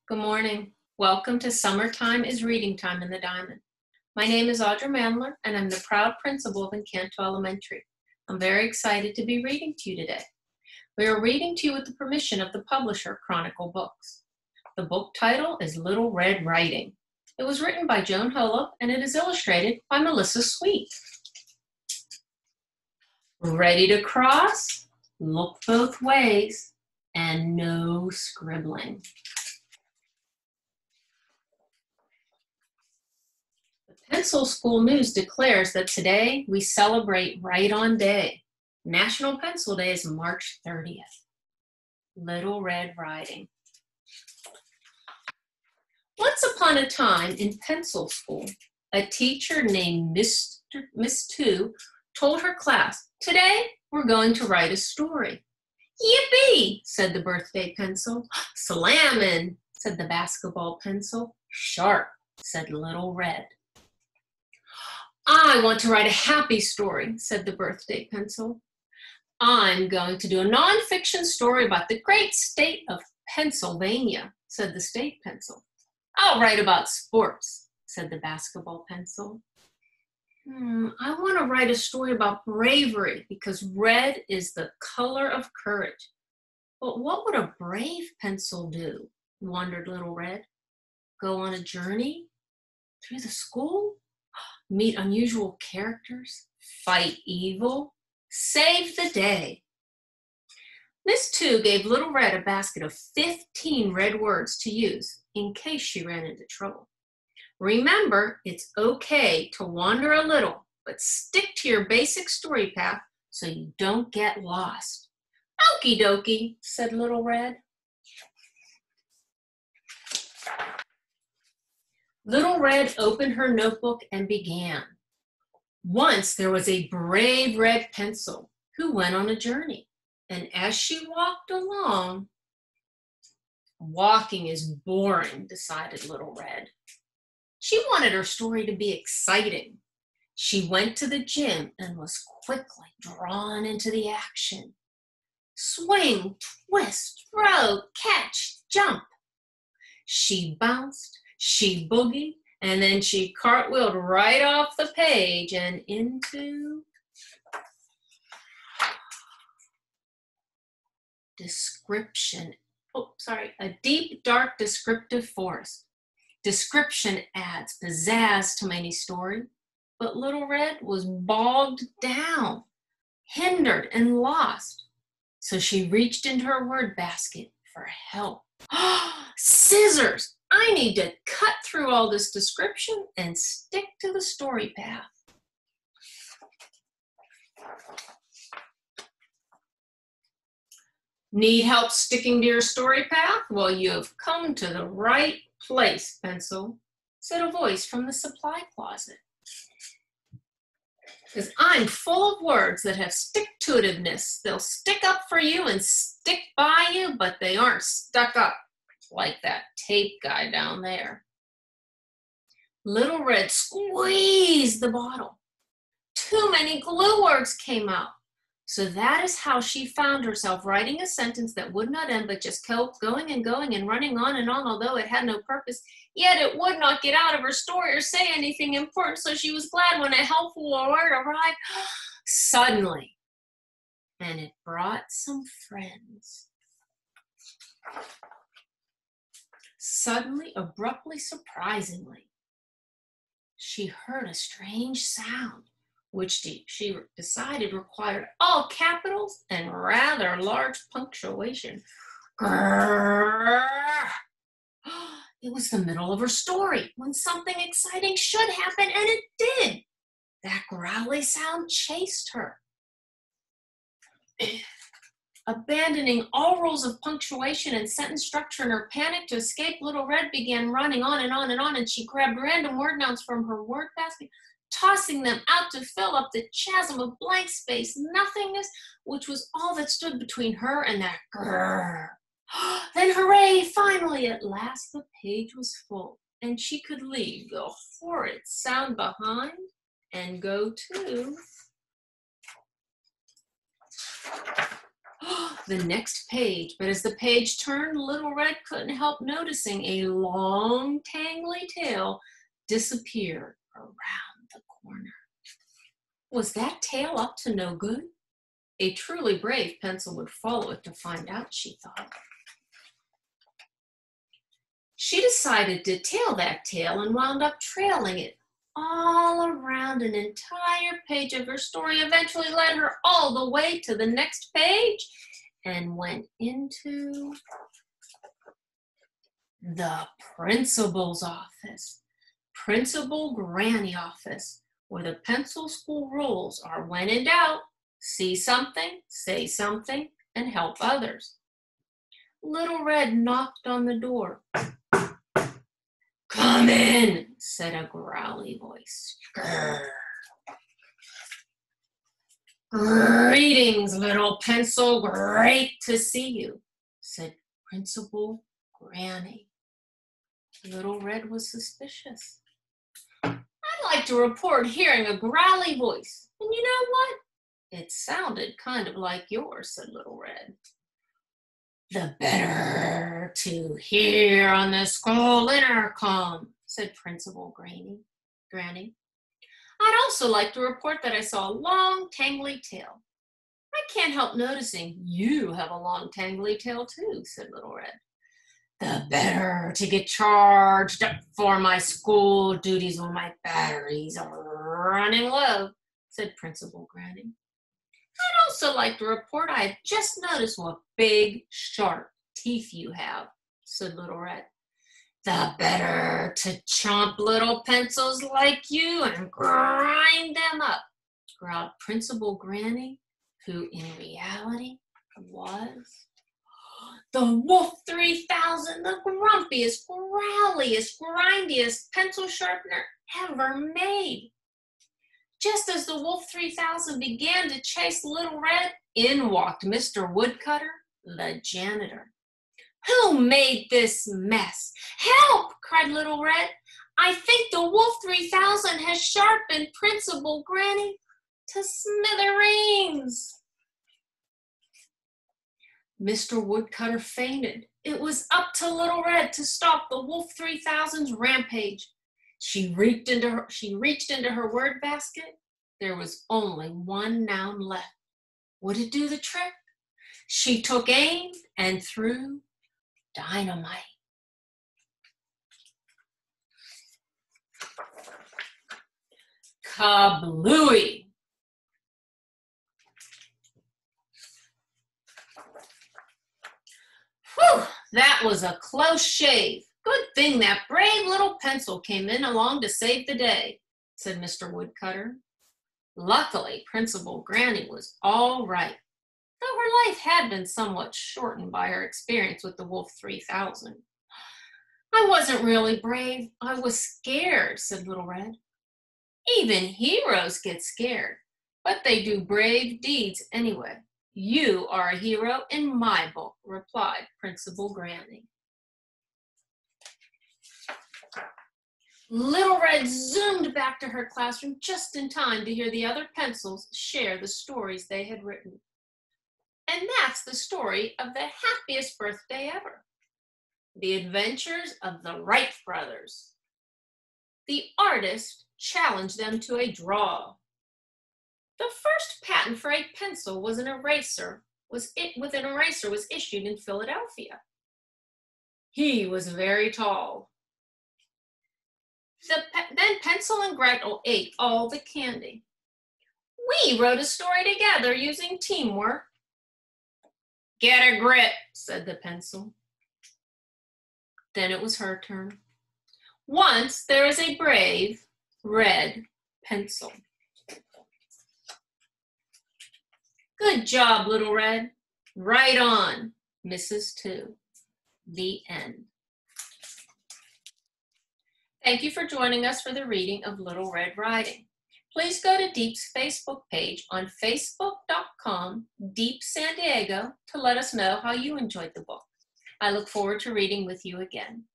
Good morning. Welcome to Summertime is Reading Time in the Diamond. My name is Audra Mandler, and I'm the proud principal of Encanto Elementary. I'm very excited to be reading to you today. We are reading to you with the permission of the publisher, Chronicle Books. The book title is Little Red Riding. It was written by Joan Holub, and it is illustrated by Melissa Sweet. Ready to cross? Look both ways, and no scribbling. Pencil School News declares that today we celebrate Write-On Day. National Pencil Day is March 30th. Little Red Riding. Once upon a time in pencil school, a teacher named Miss Two told her class, "Today we're going to write a story." "Yippee," said the birthday pencil. "Slammin'," said the basketball pencil. "Sharp," said Little Red. "I want to write a happy story," said the birthday pencil. "I'm going to do a nonfiction story about the great state of Pennsylvania," said the state pencil. "I'll write about sports," said the basketball pencil. "I want to write a story about bravery because red is the color of courage." "But what would a brave pencil do?" wondered Little Red. "Go on a journey through the school? Meet unusual characters, fight evil, save the day." Miss Two gave Little Red a basket of 15 red words to use in case she ran into trouble. Remember, it's okay to wander a little, but stick to your basic story path so you don't get lost. "Okie dokie," said Little Red. Little Red opened her notebook and began. Once there was a brave red pencil who went on a journey, and as she walked along, "Walking is boring," decided Little Red. She wanted her story to be exciting. She went to the gym and was quickly drawn into the action. Swing, twist, throw, catch, jump. She bounced, she boogied, and then she cartwheeled right off the page and into a deep, dark, descriptive forest. Description adds pizzazz to any story, but Little Red was bogged down, hindered, and lost. So she reached into her word basket for help. "Scissors! I need to cut through all this description and stick to the story path." Need help sticking to your story path? Well, you have come to the right place, pencil, said a voice from the supply closet. Because I'm full of words that have stick-to-itiveness. They'll stick up for you and stick by you, but they aren't stuck up like that tape guy down there. Little Red squeezed the bottle. Too many glue words came out. So that is how she found herself writing a sentence that would not end but just kept going and going and running on and on, although it had no purpose. Yet it would not get out of her story or say anything important, so she was glad when a helpful word arrived suddenly. And it brought some friends. Suddenly, abruptly, surprisingly, she heard a strange sound, which she decided required all capitals and rather large punctuation. Grrr. It was the middle of her story when something exciting should happen, and it did. That growly sound chased her. Abandoning all rules of punctuation and sentence structure in her panic to escape, Little Red began running on and on and on, and she grabbed random word nouns from her word basket, tossing them out to fill up the chasm of blank space, nothingness, which was all that stood between her and that grrr. Then hooray, finally, at last the page was full, and she could leave the horrid sound behind and go to The next page, but as the page turned, Little Red couldn't help noticing a long, tangly tail disappear around the corner. Was that tail up to no good? A truly brave pencil would follow it to find out, she thought. She decided to tail that tail and wound up trailing it all around an entire page of her story, eventually led her all the way to the next page and went into the principal's office, Principal Granny office, where the pencil school rules are when in doubt, see something, say something, and help others. Little Red knocked on the door. "Come in," said a growly voice. Grrr. "Greetings, little pencil. Great to see you," said Principal Granny. Little Red was suspicious. "I'd like to report hearing a growly voice. And you know what? It sounded kind of like yours," said Little Red. "The better to hear on the school intercom," said Principal Granny. "I'd also like to report that I saw a long, tangly tail. I can't help noticing you have a long, tangly tail too," said Little Red. "The better to get charged up for my school duties when my batteries are running low," said Principal Granny. "I'd also like to report I have just noticed what big, sharp teeth you have," said Little Red. "The better to chomp little pencils like you and grind them up," growled Principal Granny, who in reality was the Wolf 3000, the grumpiest, growliest, grindiest pencil sharpener ever made. Just as the Wolf 3000 began to chase Little Red, in walked Mr. Woodcutter, the janitor. "Who made this mess? Help!" cried Little Red. "I think the Wolf 3000 has sharpened Principal Granny to smithereens." Mr. Woodcutter fainted. It was up to Little Red to stop the Wolf 3000's rampage. She reached into her word basket. There was only one noun left. Would it do the trick? She took aim and threw dynamite. Kablooey! Whew, that was a close shave. Good thing that brave little pencil came in along to save the day, said Mr. Woodcutter. Luckily, Principal Granny was all right, though her life had been somewhat shortened by her experience with the Wolf 3000. "I wasn't really brave. I was scared," said Little Red. "Even heroes get scared, but they do brave deeds anyway. You are a hero in my book," replied Principal Granny. Little Red zoomed back to her classroom just in time to hear the other pencils share the stories they had written. And that's the story of the happiest birthday ever. The Adventures of the Wright Brothers. The artist challenged them to a draw. The first patent for a pencil with an eraser was issued in Philadelphia. He was very tall. Then Pencil and Gretel ate all the candy. "We wrote a story together using teamwork." "Get a grip," said the pencil. Then it was her turn. "Once there was a brave red pencil." "Good job, Little Red. Right on, Mrs. 2. The end. Thank you for joining us for the reading of Little Red Riding. Please go to Deep's Facebook page on facebook.com/Deep San Diego to let us know how you enjoyed the book. I look forward to reading with you again.